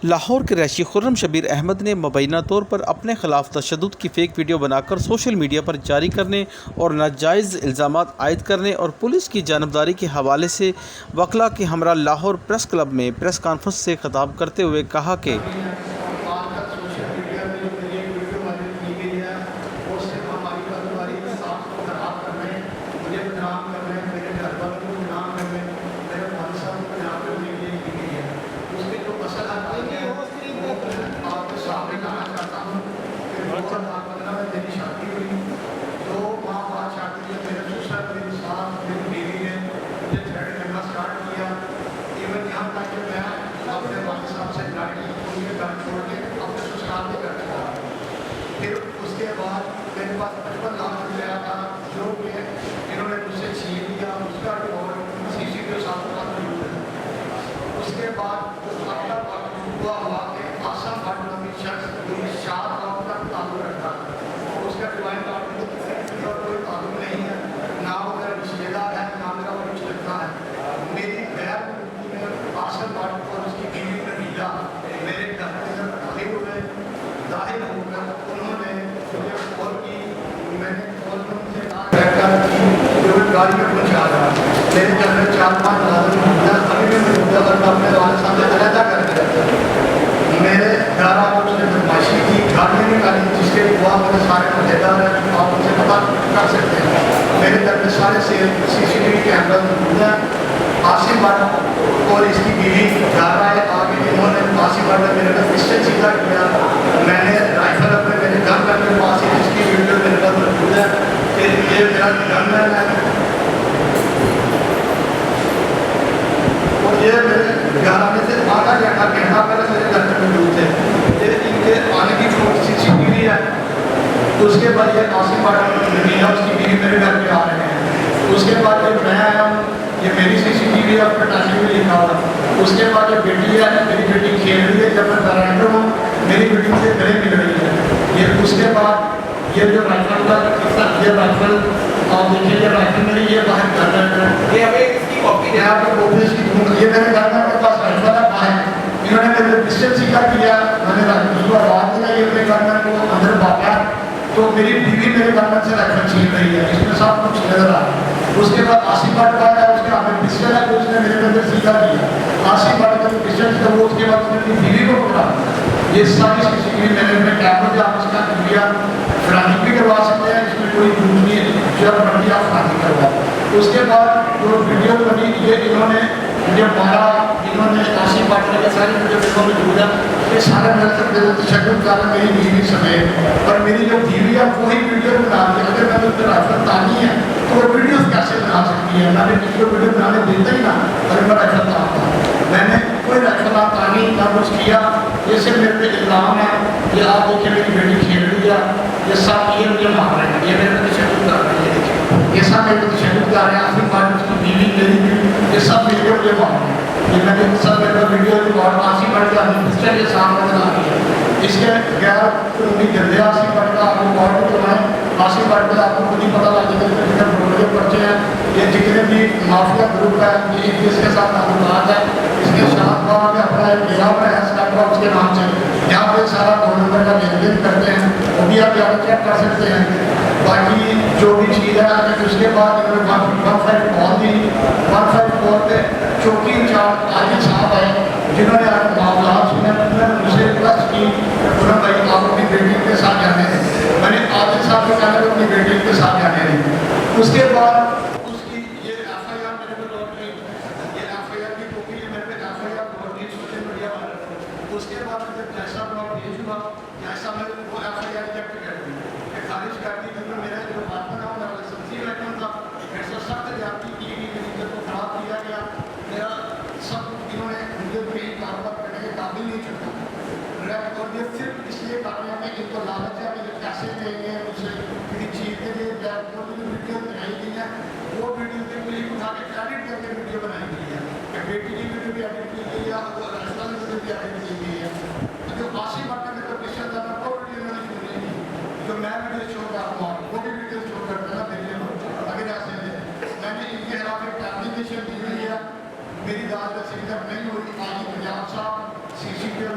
لاہور کے رہائشی خرم شبیر احمد نے مبینہ طور پر اپنے خلاف تشدد کی فیک ویڈیو بنا کر سوشل میڈیا پر جاری کرنے اور ناجائز الزامات عائد کرنے اور پولیس کی جانبداری کے حوالے سے وکلاء کے ہمراہ لاہور پریس کلب میں پریس کانفرنس سے خطاب کرتے ہوئے کہا کہ پھر اس کے بعد میرے پاس 55 لاکھ روپے آیا تھا جو کہ انہوں نے مجھ سے چھین لیا، اس کا ریکارڈ CCTV کے ساتھ موجود ہے۔ اس کے بعد اگلا وقت ہوا کہ آسم بٹ نامی شخص جو 4 لاکھ تک تعلق رکھتا ہے، اس کا ڈیوائن کارڈ میں کوئی تعلق نہیں ہے، نہ وہ میرا رشتے دار ہے، نہ میرا وہ رشتے دار ہے۔ میری غیر ملکی میں آسم بٹ اور اس کی بیوی نبیلہ میرے گھر کے اندر داخل ہوئے، ظاہر ہو کر انہوں نے مجھے کال کی، میں نے کال پر مجھے کہا جو گاڑی میں پہنچا رہا میرے گھر میں 4-5 ملازم موجودہ، ابھی بھی موجودہ اور میں اپنے والد صاحب سے علیحدہ کر کے رکھتا ہوں۔ میرے گھر آپ اس نے بدماشی کی، گاڑی نکالی جس کے گواہ میرے سارے مددگار ہیں، آپ ان سے پتہ کر سکتے ہیں۔ میرے گھر میں سارے CCTV کیمرہ موجود ہیں۔ آصف بٹ اور اس کی بیوی گھر آئے، آگے انہوں نے آصف بٹ نے میرے کو پسٹل سیدھا کیا، میں نے رائفل اپنے میرے گن کر کے پاس ہی جس کی ویڈیو میرے پاس موجود ہے کہ یہ میرا گن مین ہے اور یہ میرے گھر آنے سے آدھا گھنٹہ پہلے میرے گھر میں موجود تھے۔ یہ ان کے آنے کی CCTV ہے۔ اس کے بعد یہ آصف بٹ نبیلہ اس کی بیوی میرے گھر پہ آ رہے ہیں۔ اس کے بعد جب میں آیا ہوں، یہ میری CCTV ہے، اپنے ٹانچے میں لکھا ہوا۔ اس کے بعد جو بیٹی ہے، میری بیٹی کھیل رہی ہے، جب میں پیرنٹر ہوں میری بیٹی سے گلے مل رہی ہے۔ یہ اس کے بعد یہ جو رائفل کا یہ رائفل آپ دیکھیے، یہ رائفل میری یہ باہر گھر ہے، یہ ہمیں اس کی کاپی ہے، آپ کو کاپی اس کی دوں گا۔ یہ میرے گھر میں پاس رائفل ہے باہر، انہوں نے میرے پسٹل سیکھا کیا، میں نے اس کو آواز دیا، یہ میرے گھر میں کو اندر بھاگا تو میری بیوی میرے گھر میں سے رائفل چھین رہی ہے، اس میں سب کچھ نظر آ رہا ہے۔ اس کے بعد آصف بٹ کا ہے، اس کے ہاتھ میں پسٹل ہے، اس نے میرے اندر سیکھا کیا، آصف بٹ کا پسٹل تھا وہ، اس کے بعد اس نے اپنی بیوی کو پکڑا۔ یہ ساری CCTV میں نے اپنے کیمرے سے آپ اس کا لیا، فرانک بھی کروا سکتے ہیں، اس میں کوئی جھوٹ نہیں ہے، جب مرضی آپ فرانک کروا۔ اس کے بعد جو ویڈیو بنی یہ انہوں نے مجھے مارا، انہوں نے آصف بٹ نے ساری ویڈیو موجود ہے، یہ سارے میرے سب تشدد کر رہے میری بیوی سمیت، اور میری جو بیوی ہے وہی ویڈیو بنا دی۔ اگر میں نے اس پر رائفل تانی ہے تو وہ ویڈیوز کیسے بنا سکتی ہے؟ میں نے کسی کو ویڈیو بنانے دیتا ہی نہ اگر میں رائفل تانتا۔ میں نے کوئی رائفل تانی نہ کچھ کیا، یہ صرف میرے پہ الزام ہے۔ یہ آپ دیکھیں میری بیٹی کھیل رہی ہے، یہ سب یہ مجھے مار رہے ہیں، یہ میرے پہ تشدد کر رہے ہیں، یہ سب میرے پہ تشدد کر رہے ہیں۔ آصف بٹ اس کی بیوی میری بیوی یہ سب مل کے مجھے مار رہے ہیں۔ یہ میں نے سب میرے پہ ویڈیو ریکارڈ آصف بٹ کا پسٹل کے سامنے بنا دیا۔ اس کے غیر قانونی گندے آصف بٹ کا آپ ریکارڈ کروائیں، آصف بٹ کا آپ کو خود ہی پتہ لگ جائے گا کتنے بڑے پرچے ہیں، یہ جتنے بھی مافیا گروپ ہے یہ اس کے ساتھ تعلقات ہے۔ اس کے ساتھ باہر میں اپنا ایک نظام ہے اسٹیپ اس کے نام سے، یہاں پہ سارا گورنمنٹ کا لین دین کرتے ہیں، وہ بھی آپ یہاں چیک کر سکتے ہیں۔ باقی جو بھی چیز ہے اس کے بعد انہوں نے 154 کال دی، 154 پہ چوکی انچارج عادل صاحب آئے جنہوں نے آپ معاملات سنے، انہوں نے مجھ سے ریکویسٹ کی انہوں بھائی آپ اپنی بیٹی کے ساتھ جانے ہیں۔ میں نے عادل صاحب کو کہا کہ اپنی بیٹی کے ساتھ جانے ہیں۔ اس کے بعد اس کی یہ FIR میرے پہ لوٹ گئی، یہ FIR کی کاپی ہے میرے پہ، FIR لوٹ گئی سوشل میڈیا پر۔ اس کے بعد جب جیسا بلاک بھیج ہوا جیسا میں وہ FIR ریجیکٹ کر دی، خارج کر دی، کیونکہ میرا جو پارٹنر ہے میرا لائسنسی ویٹن تھا، میرے سے سخت زیادتی کی گئی، میری عزت کو خراب کیا گیا، میرا سب انہوں نے مجھے کہیں کاروبار کرنے کے قابل نہیں چھوڑا۔ اور یہ صرف اس لیے کر رہے ہیں کہ ان کو لالچ ہے کہ یہ پیسے دیں گے مجھ سے کسی چیز کے لیے، جو ویڈیو بنائی گئی ہے وہ ویڈیو کے لیے اٹھا کے ایڈٹ کر کے ویڈیو بنائی گئی ہے، بیٹی کی ویڈیو بھی ایڈٹ کی گئی ہے، وہ راشدہ کی ویڈیو بھی ایڈٹ کی گئی ہے۔ جو آصف بٹ نے میرے پسٹل تھا وہ ویڈیو میں نے چھوڑی تھی، جو میں ویڈیو شو کرتا ہوں وہ بھی ویڈیو شو کرتا ہے میرے لیے، اگر ایسے میں نے ان کے خلاف ایک ایپلیکیشن دی ہوئی ہے، میری داد کا سگنیچر نہیں ہوئی، آج پنجاب صاحب CCTV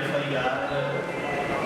FIR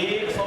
100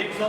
100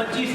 25